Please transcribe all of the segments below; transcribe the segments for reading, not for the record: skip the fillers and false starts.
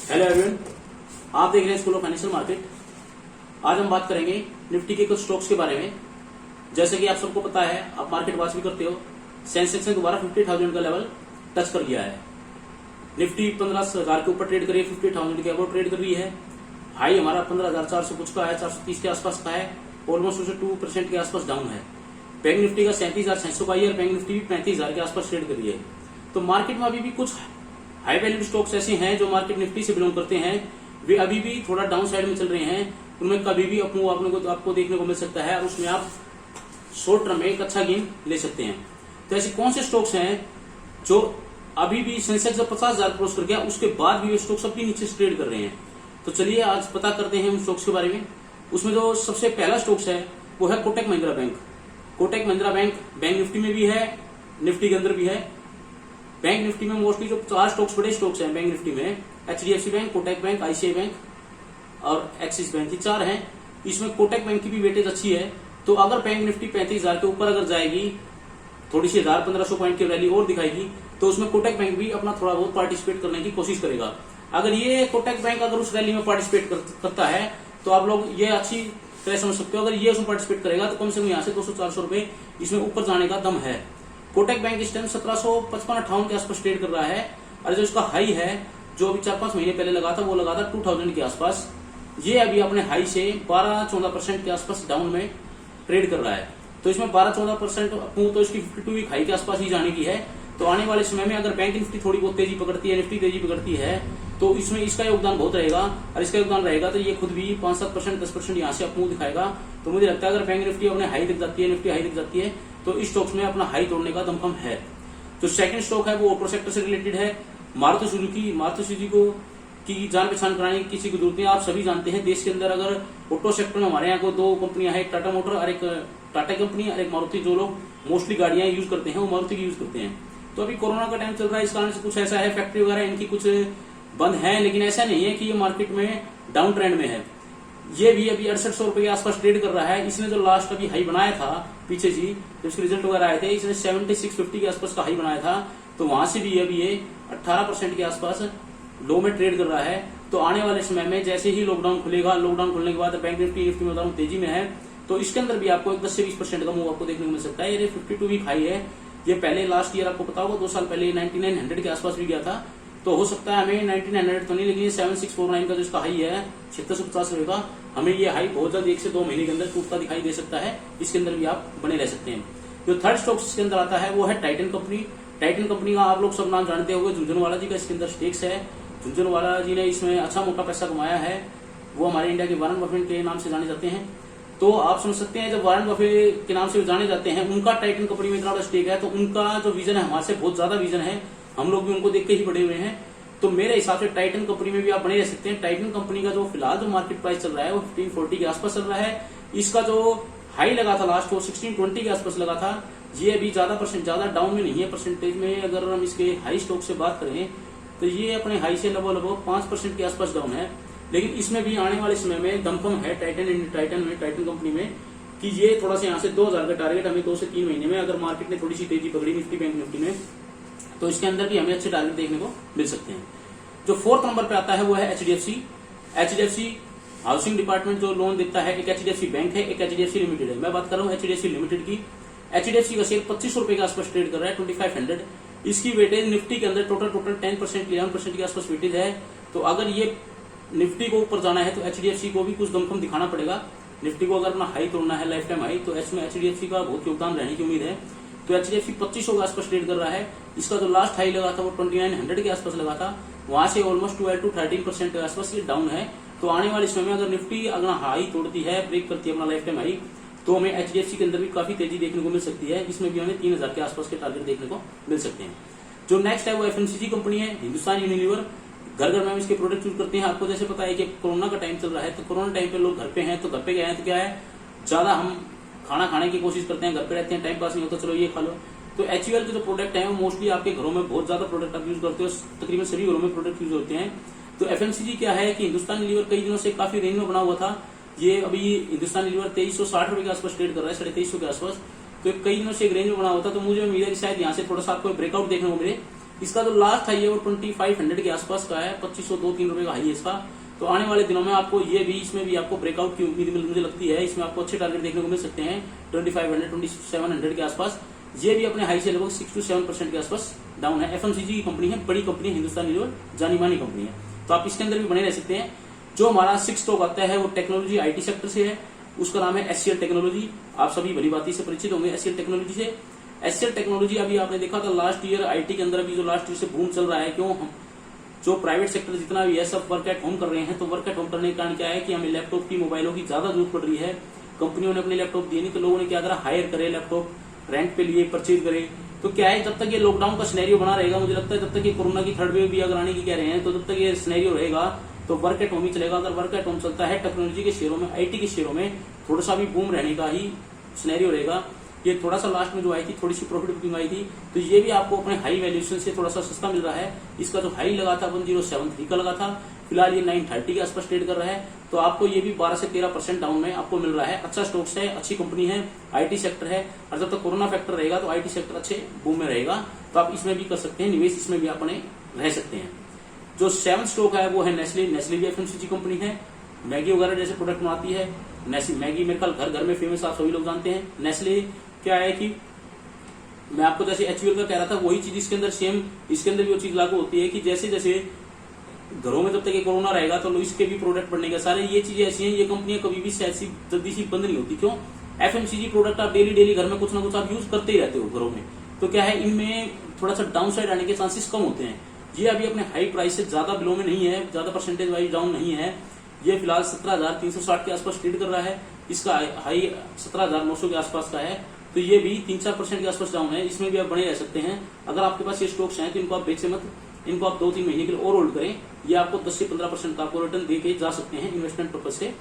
Hello everyone, आप देख रहे हैं स्कूल ऑफ फाइनेंशियल मार्केट। आज हम बात करेंगे निफ्टी के कुछ स्टॉक्स के बारे में। जैसे कि आप सबको पता है, आप मार्केट वॉच भी करते हो, सेंसेक्स ने दोबारा 50,000 का लेवल टच कर लिया है। निफ्टी 15,000 के ऊपर ट्रेड कर रही है, 50,000 के अबव ट्रेड कर रही है। हाई हमारा 15,400 कुछ का है, 430 के आसपास का है, ऑलमोस्ट उसे 2% के आसपास डाउन है। बैंक निफ्टी का 37,600 का है और बैंक निफ्टी भी 35,000 के आसपास ट्रेड कर रही है। तो मार्केट में अभी भी कुछ हाई वैल्यू स्टॉक्स ऐसे हैं जो मार्केट निफ्टी से बिलोंग करते हैं, वे अभी भी थोड़ा डाउन साइड में चल रहे हैं। उनमें कभी भी आपको देखने को मिल सकता है और उसमें आप शॉर्ट टर्म में एक अच्छा गेन ले सकते हैं। तो ऐसे कौन से स्टॉक्स हैं जो अभी भी सेंसेक्स जब 50,000 क्रॉस कर गया उसके बाद भी वे स्टॉक्स अपनी नीचे से ट्रेड कर रहे हैं। तो चलिए आज पता करते हैं उन स्टॉक्स के बारे में। उसमें जो सबसे पहला स्टॉक्स है वो है Kotak Mahindra bank. Kotak Mahindra bank bank Nifty में भी है, निफ्टी के अंदर भी है। बैंक निफ्टी में मोस्टली जो 4 स्टॉक्स बड़े स्टॉक्स हैं बैंक निफ्टी में, HDFC bank, Kotak bank, ICI bank और एक्सिस बैंक, ये 4 हैं। इसमें कोटक बैंक की भी वेटेज अच्छी है। तो अगर बैंक निफ्टी 35,000 के ऊपर अगर जाएगी, थोड़ी सी 1,000-1,500 पॉइंट की रैली और दिखाएगी, तो उसमें कोटक बैंक भी अपना थोड़ा बहुत पार्टिसिपेट करने की कोशिश करेगा। अगर ये कोटक बैंक अगर उस रैली में पार्टिसिपेट करता है तो आप लोग ये अच्छी तरह समझ सकते हो। अगर ये उसमें पार्टिसिपेट करेगा तो कम से कम यहाँ से 200-400 रुपए इसमें ऊपर जाने का दम है। कोटक बैंक इस टाइम 1755-58 के आसपास ट्रेड कर रहा है और जो इसका हाई है जो अभी 4-5 महीने पहले लगा था वो लगा था 2000 के आसपास। ये अभी अपने हाई से 12-14% के आसपास डाउन में ट्रेड कर रहा है। तो इसमें 12-14% तो इसकी 52 वीक हाई के आसपास ही जाने की है। तो आने वाले समय में अगर बैंक निफ्टी थोड़ी बहुत तेजी पकड़ती है, निफ्टी तेजी पकड़ती है, तो इसमें इसका योगदान बहुत रहेगा। और इसका योगदान रहेगा तो ये खुद भी 5-7%, 10% यहाँ से अपमूव दिखाएगा। तो मुझे लगता है अगर बैंक निफ्टी अपने हाई दिख जाती है, निफ्टी हाई दिख जाती है, तो इस स्टॉक्स में अपना हाई तोड़ने का दमखम है। जो सेकंड स्टॉक है वो ऑटो सेक्टर से रिलेटेड है, मारुति सुजुकी। मारुति सुजुकी की जान पहचान कराने की किसी की जरूरत नहीं। आप सभी जानते हैं देश के अंदर अगर ऑटो सेक्टर में हमारे यहाँ को 2 कंपनियां हैं, एक टाटा मोटर और एक टाटा कंपनी और एक मारुति। जो लोग मोस्टली गाड़ियां यूज करते हैं वो मारुति की यूज करते हैं। तो अभी कोरोना का टाइम चल रहा है, इस कारण से कुछ ऐसा है, फैक्ट्री वगैरह इनकी कुछ बंद है, लेकिन ऐसा नहीं है कि ये मार्केट में डाउन ट्रेंड में है। ये भी अभी 6800 रुपए के आसपास ट्रेड कर रहा है। इसने जो लास्ट अभी हाई बनाया था पीछे जी, जब इसके रिजल्ट वगैरह आए थे, इसने 7650 के आसपास का हाई बनाया था। तो वहां से भी अभी ये 18% के आसपास लो में ट्रेड कर रहा है। तो आने वाले समय में जैसे ही लॉकडाउन खुलेगा, लॉकडाउन खुलने के बाद बैंक निफ्टी में बताऊं तेजी में है, तो इसके अंदर भी आपको 10 से 20% का मूव आपको देखने को मिल सकता है। ये 52 वीक हाई है। ये पहले लास्ट ईयर आपको पता होगा 2 साल पहले 9900 के आसपास भी गया था। तो हो सकता है हमें 9900 तो नहीं, लेकिन 7649 का जो इसका हाई है 7650 रुपए का, हमें ये हाई बहुत जल्द 1 से 2 महीने के अंदर टूटता दिखाई दे सकता है। इसके अंदर भी आप बने रह सकते हैं। जो थर्ड स्टॉक इसके अंदर आता है वो है टाइटन कंपनी। टाइटन कंपनी का आप लोग सब नाम जानते होंगे, झुंझुनवाला जी का इसके अंदर स्टेक्स है। झुंझुनवाला जी ने इसमें अच्छा मोटा पैसा कमाया है। वो हमारे इंडिया के वारन बफेट के नाम से जाने जाते हैं। तो आप समझ सकते हैं जब वारन बफेट के नाम से जाने जाते हैं, उनका टाइटन कंपनी में इतना बड़ा स्टेक है, तो उनका जो विजन है हमारे से बहुत ज्यादा विजन है। हम लोग भी उनको देख के ही बड़े हुए हैं। तो मेरे हिसाब से टाइटन कंपनी में भी आप बने रह सकते हैं। टाइटन कंपनी का जो फिलहाल जो मार्केट प्राइस चल रहा है वो 1540 के आसपास चल रहा है। इसका जो हाई लगा था लास्ट वो 1620 के आसपास लगा था। ये अभी ज्यादा डाउन में नहीं है परसेंटेज में। अगर हम इसके हाई स्टॉक से बात करें तो ये अपने हाई से लगभग 5% के आसपास डाउन है। लेकिन इसमें भी आने वाले समय में दमखम है टाइटन कंपनी में कि ये थोड़ा सा यहाँ से 2000 का टारगेट हमें 2 से 3 महीने में, अगर मार्केट ने थोड़ी सी तेजी पकड़ी निफ्टी बैंक निफ्टी में, तो इसके अंदर भी हमें अच्छे टारगेट देखने को मिल सकते हैं। जो 4th नंबर पे आता है वो है एचडीएफसी। एचडीएफसी हाउसिंग डिपार्टमेंट जो लोन देता है, एक एचडीएफसी बैंक है, एक एचडीएफसी लिमिटेड है। मैं बात कर रहा हूँ एचडीएफसी लिमिटेड की। एचडीएफसी का शेयर 2500 रुपए के आसपास ट्रेड कर रहा है, 2500। इसकी वेटेज निफ्टी के अंदर टोटल 10% 11% के आसपास वेटेज है। तो अगर ये निफ्टी को ऊपर जाना है तो एचडीएफसी को भी कुछ दमखम दिखाना पड़ेगा। निफ्टी को अगर अपना हाई तोड़ना है, लाइफ टाइम हाई, तो इसमें एचडीएफसी का बहुत योगदान रहने की उम्मीद है। तो एचडीएफसी 2500 के आसपास ट्रेड कर रहा है। इसका जो लास्ट हाई लगा था वो 2900 के आसपास लगा था। वहां से ऑलमोस्ट 12-13% के आसपास ये डाउन है। तो आने वाले समय में अगर निफ्टी अगर हाई तोड़ती है, ब्रेक करती है अपना लाइफ टाइम हाई, तो हमें एचडीएफसी के अंदर भी काफी तेजी देखने को मिल सकती है। इसमें भी हमें 3000 के आसपास के टारगेट देखने को मिल सकते हैं। जो नेक्स्ट है वो एफएमसीजी कंपनी है, हिंदुस्तान यूनिलीवर। घर घर में हम इसके प्रोडक्ट यूज करते हैं। आपको जैसे पता है कि कोरोना का टाइम चल रहा है, तो कोरोना टाइम पे लोग घर पे हैं, तो घर पे गए हैं तो क्या है, ज्यादा हम खाना खाने की कोशिश करते हैं, घर पे रहते हैं, टाइम पास नहीं होता, चलो ये खा लो। तो एचयूएल के जो प्रोडक्ट है वो मोस्टली आपके घरों में बहुत ज्यादा प्रोडक्ट आप यूज करते हो, तकरीबन सभी घरों में प्रोडक्ट यूज होते हैं। तो एफएमसीजी क्या है कि हिंदुस्तान लीवर कई दिनों से काफी रेंज में बना हुआ था। ये अभी हिंदुस्तान लीवर 2360 रुपए के आसपास ट्रेड कर रहा है, 2350 के आसपास। तो कई दिनों से एक रेंज में बना हुआ था। तो मुझे उम्मीद है कि शायद यहाँ से थोड़ा सा आपको ब्रेकआउट देखने को मिले इसका जो लास्ट हाई है वो 2500 के आसपास का है, 2502-3 रुपए का हाई है इसका। तो आने वाले दिनों में आपको ये भी, इसमें भी आपको ब्रेकआउट की उम्मीद मुझे लगती है। इसमें आपको अच्छे टारगेट देखने को मिल सकते हैं 2500 2700 के आसपास। ये भी अपने हाई से लगभग 6 to 7% के आसपास डाउन है। एफएमसीजी की कंपनी है, बड़ी कंपनी है, हिंदुस्तान लीवर जानी मानी कंपनी है, तो आप इसके अंदर भी बने रह सकते हैं। जो हमारा 6 स्टॉक आता है वो टेक्नोलॉजी आईटी सेक्टर से है, उसका नाम है एचसीएल टेक्नोलॉजी। आप सभी भली बात से परिचित होंगे एचसीएल टेक्नोलॉजी से। एचसीएल टेक्नोलॉजी अभी आपने देखा था लास्ट ईयर आईटी के अंदर, अभी जो लास्ट ईयर से बूम चल रहा है, क्यों जो प्राइवेट सेक्टर जितना भी है सब वर्क एट होम कर रहे हैं। तो वर्क एट होम करने के कारण क्या है कि हमें लैपटॉप की, मोबाइलों की ज्यादा जरूरत पड़ रही है। कंपनियों ने अपने लैपटॉप दिए नहीं तो लोगों ने क्या करा, हायर करे लैपटॉप, रेंट पे लिए, परचेज करे। तो क्या है, जब तक ये लॉकडाउन का सिनेरियो बना रहेगा, मुझे लगता है जब तक ये कोरोना की थर्ड वेव भी अगर आने की कह रहे हैं, तो जब तक ये सिनेरियो रहेगा तो वर्क एट होम ही चलेगा। अगर वर्क एट होम चलता है, टेक्नोलॉजी के शेयरों में, आईटी के शेयरों में थोड़ा सा भी बूम रहने का ही सिनेरियो रहेगा। ये थोड़ा सा लास्ट में जो आई थी, थोड़ी सी प्रॉफिट बुकिंग आई थी, तो ये भी आपको अपने हाई वैल्यूएशन से थोड़ा सा सस्ता मिल रहा है। इसका जो हाई लगा था 1073 का लगा था, फिलहाल ये 930 के आसपास ट्रेड कर रहा है। तो आपको ये भी 12 से 13% डाउन में आपको मिल रहा है। अच्छा स्टॉक्स है, अच्छी कंपनी है, आईटी सेक्टर है, और जब तक कोरोना फैक्टर रहेगा तो आईटी सेक्टर अच्छे बूम में रहेगा। तो आप इसमें भी कर सकते हैं निवेश, इसमें भी अपने रह सकते हैं। जो 7th स्टॉक है वो है नेस्ले। नेस्ले भी एफएमसीजी कंपनी है, मैगी वगैरह जैसे प्रोडक्ट बनाती है। मैगी मेरे ख्याल घर घर में फेमस, आप सभी लोग जानते हैं। नेस्ले क्या है कि मैं आपको जैसे एचयूएल का कह रहा था, वही चीज इसके अंदर सेम, इसके अंदर भी वो चीज लागू होती है कि जैसे जैसे घरों में जब तक ये कोरोना रहेगा तो इसके भी प्रोडक्ट बढ़ने का सारे, ये चीजें ऐसी हैं, ये कंपनियां कभी भी ऐसी जल्दी सी बंद नहीं होती। क्यों? एफएमसीजी प्रोडक्ट आप डेली घर में कुछ ना कुछ आप यूज करते ही रहते हो घरों में। तो क्या है, इनमें थोड़ा सा डाउन साइड आने के चांसेस कम होते हैं। ये अभी अपने हाई प्राइस से ज्यादा बिलो में नहीं है, ज्यादा परसेंटेज वाइज डाउन नहीं है। ये फिलहाल 17,360 के आसपास ट्रेड कर रहा है। इसका हाई 17,900 के आसपास का है। तो ये भी 3-4% के आसपास डाउन है। इसमें भी आप बने रह सकते हैं। अगर आपके पास ये स्टॉक्स हैं तो इनको आप बेचे मत, इनको आप 2-3 महीने के लिए और होल्ड करें। ये आपको 10 से 15% का आपको रिटर्न दे के जा सकते हैं इन्वेस्टमेंट पर्पज से।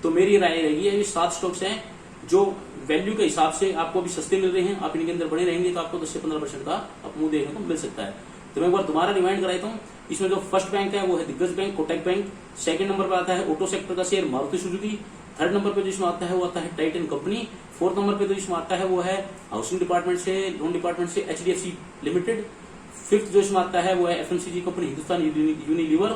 तो मेरी राय रहेगी, ये 7 स्टॉक्स हैं जो वैल्यू के हिसाब से आपको भी सस्ते मिल रहे हैं। आप इनके अंदर बने रहेंगे तो आपको 10 से 15% का मुंह देखने को मिल सकता है। तो मैं एक बार दोबारा रिमाइंड कराता हूँ। इसमें जो फर्स्ट बैंक है वो है दिग्गज bank, Kotak bank. Second number पर आता है ऑटो सेक्टर का share Maruti Suzuki. Third number पे जो इसमें आता है वो आता है टाइटन कंपनी। फोर्थ नंबर पे जो इसमें आता है वो है हाउसिंग डिपार्टमेंट से, लोन डिपार्टमेंट से एचडीएफसी लिमिटेड। फिफ्थ जो इसमें आता है वो है FMCG company Hindustan Unilever.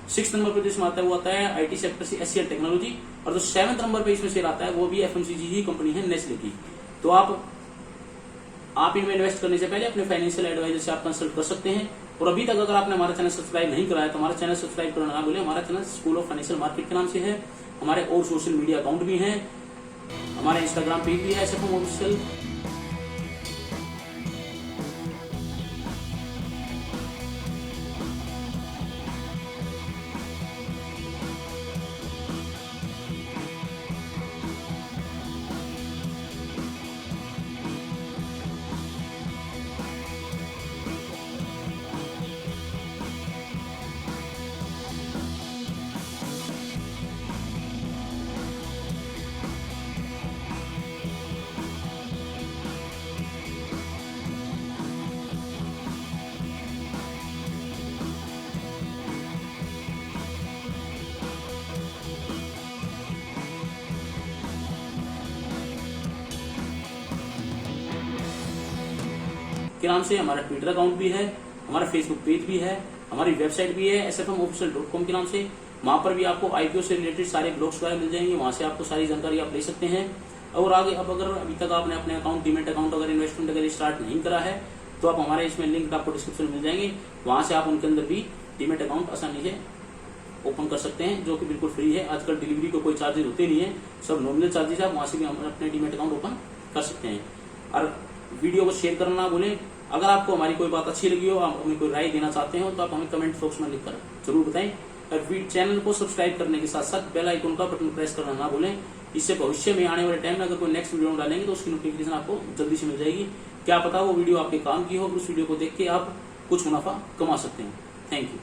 6th number पे जो इसमें आता है वो आता है आईटी सेक्टर से एचसीएल टेक्नोलॉजी। और जो 7th नंबर पे इसमें शेयर आता है वो भी एफएमसीजी ही कंपनी है, नेस्ले की। तो आप इनमें इन्वेस्ट करने से पहले अपने फाइनेंशियल एडवाइजर से आप कंसल्ट कर सकते हैं। और अभी तक अगर आपने हमारा चैनल सब्सक्राइब नहीं कराया तो हमारा चैनल सब्सक्राइब करना ना भूलें। हमारा channel school of financial market के नाम से है। हमारे और सोशल मीडिया अकाउंट भी हैं, हमारे इंस्टाग्राम पेज भी है एसएफएम ऑफिशियल। के नाम से हमारा ट्विटर अकाउंट भी है, हमारा फेसबुक पेज भी है, हमारी वेबसाइट भी है sfmofficial.com के नाम से। वहां पर भी आपको आईपीओ से रिलेटेड सारे ब्लॉग्स वगैरह मिल जाएंगे, वहां से आपको सारी जानकारी आप ले सकते हैं। और आगे अब अगर अभी तक आपने अपने अकाउंट, डीमेट अकाउंट अगर इन्वेस्टमेंट अगर स्टार्ट नहीं करा है तो आप हमारे इसमें लिंक आपको डिस्क्रिप्शन में मिल जाएंगे, वहां से आप उनके अंदर भी डीमेट अकाउंट आसानी से ओपन कर सकते हैं, जो कि बिल्कुल फ्री है। आजकल डिलीवरी को कोई चार्जेस होते नहीं है, सब नॉमिनल चार्जेस है। वहां से भी हम अपने डीमेट अकाउंट ओपन कर सकते हैं। और वीडियो को शेयर करना ना भूलें। अगर आपको हमारी कोई बात अच्छी लगी हो, आप हमें कोई राय देना चाहते हो तो आप हमें कमेंट बॉक्स में लिखकर जरूर बताएं। और चैनल को सब्सक्राइब करने के साथ साथ बेल आइकन का बटन प्रेस करना ना भूलें। इससे भविष्य में आने वाले टाइम में अगर कोई नेक्स्ट वीडियो डालेंगे तो उसकी नोटिफिकेशन आपको जल्दी से मिल जाएगी। क्या पता वो वीडियो आपके काम की हो, उस वीडियो को देख के आप कुछ मुनाफा कमा सकते हैं। Thank you.